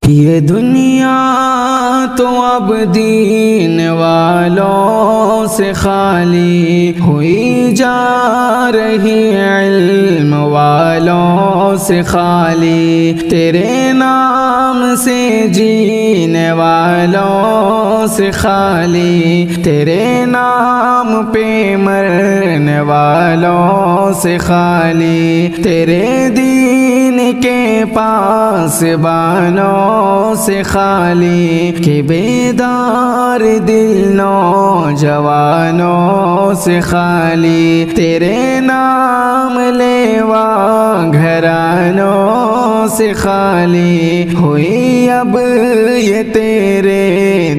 یہ دنیا تو اب دین والوں سے خالی ہوئی جا رہی، علم والوں سے خالی، تیرے نام سے جینے والوں سے خالی، تیرے نام پہ مرنے والوں سے خالی، تیرے دین کے پاس بانوں سے خالی، کہ بیدار دل نوجوانوں سے خالی، تیرے نام لیوا گھرانوں سے خالی، ہوئی اب یہ تیرے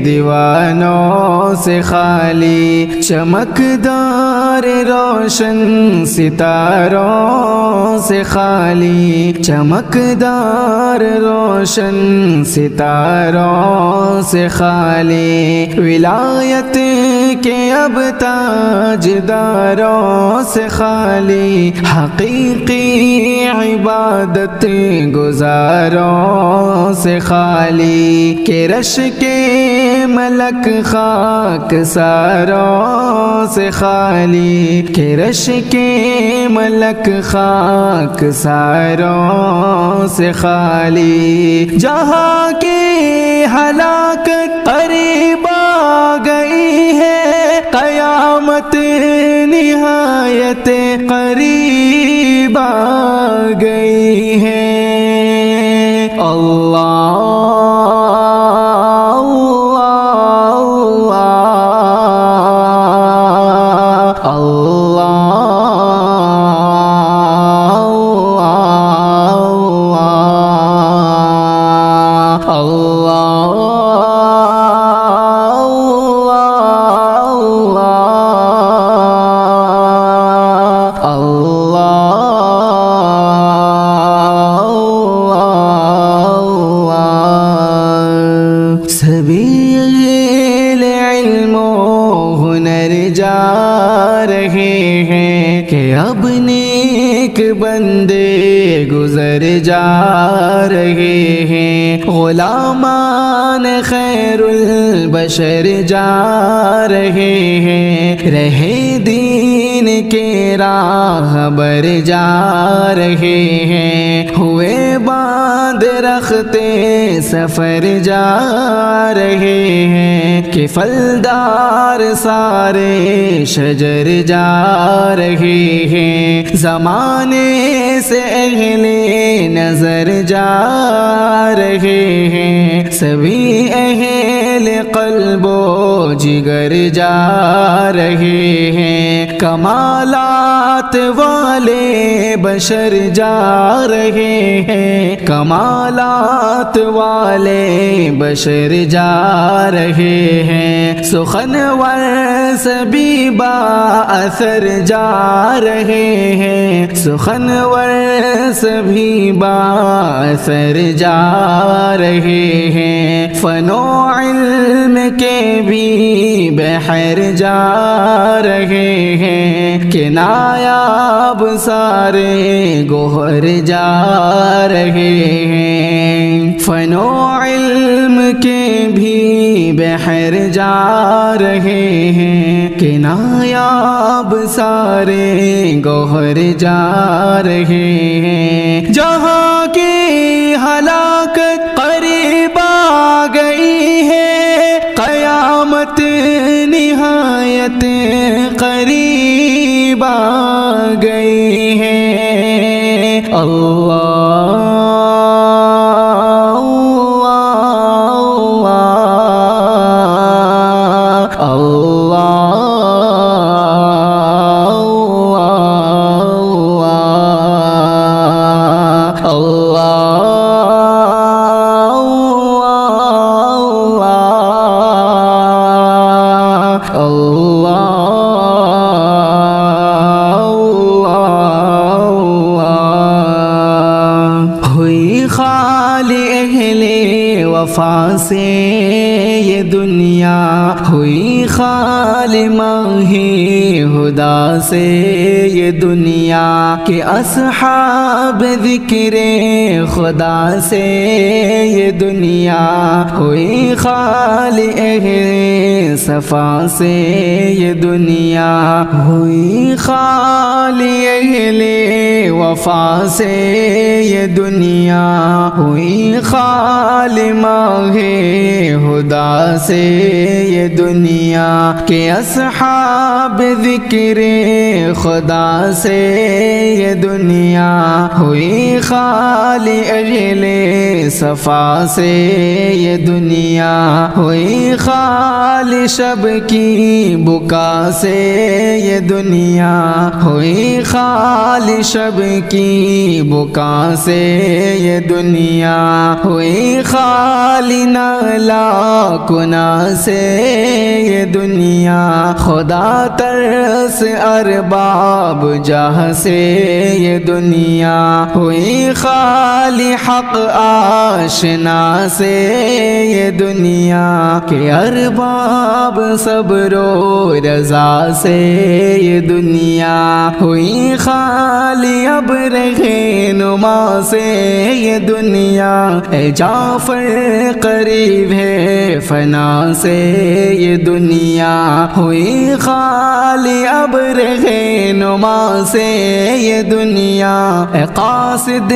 دیوانوں سے خالی، چمکدار روشن ستاروں سے خالی، چمکدار روشن ستاروں سے خالی، ولایت کے اب تاجداروں سے خالی، حقیقی عبادت گزاروں سے خالی، کہ رش کے ملک خاک ساروں سے خالی، کہ رش کے ملک خاک ساروں سے خالی، جہاں کی ہلاکت قریب آ گئی ہے، قیامت نہایت قریب آ گئی ہے، اللہ سبھی اہل علم و ہنر جا رہے ہیں، کہ اب نیک بندے گزر جا رہے ہیں، غلامان خیر البشر جا رہے ہیں، رہے دین کے راہ بر جا رہے ہیں، ہوئے باندھ رختے سفر جا رہے ہیں، کہ پھلدار سارے شجر جا رہے ہیں، زمانے سے اہل نظر جا رہے ہیں، سبھی اہل قلب و جگر جا رہے ہیں، کمالات والے بشر جا رہے ہیں، کمالات والے بشر جا رہے ہیں، سخنور سبھی با اثر جا رہے ہیں، سخنور سبھی با اثر جا رہے ہیں، فن و علم کے بھی بحر جا رہے ہیں، کہ نایاب سارے گوہر جا رہے ہیں، فن و علم کے بھی بحر جا رہے ہیں، کہ نایاب سارے گوہر جا رہے ہیں، جہاں کی ہلاکت قریب آ گئی ہے، قیامت نہایت قریب آ گئی ہے، اللہ وفا سے یہ دنیا ہوئی خالی ماہی خدا سے یہ دنیا کہ اصحاب ذکر خدا سے یہ دنیا ہوئی خالی اہل صفا سے یہ دنیا ہوئی خالی اہل وفا سے یہ دنیا ہوئی خالی ماہ خدا سے یہ دنیا کہ اصحاب ذکر خدا سے یہ دنیا ہوئی خالی اہل صفا سے یہ دنیا ہوئی خالی شب کی بکا سے یہ دنیا ہوئی خالی شب کی بکا سے یہ دنیا ہوئی خالی نالا کنا سے یہ دنیا خدا ترس ارباب جاہ سے یہ دنیا ہوئی خالی حق آشنا سے یہ دنیا کہ ارباب صبر و رضا سے یہ دنیا ہوئی خالی ابر نما سے یہ دنیا اے جعفر قریب ہے فنا سے یہ دنیا ہوئی خالی ابر نما سے یہ دنیا اے قاصد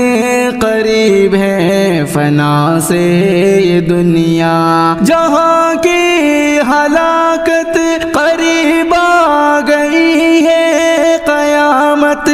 قریب ہے فنا سے یہ دنیا جہاں کی ہلاکت قریب آ گئی ہے قیامت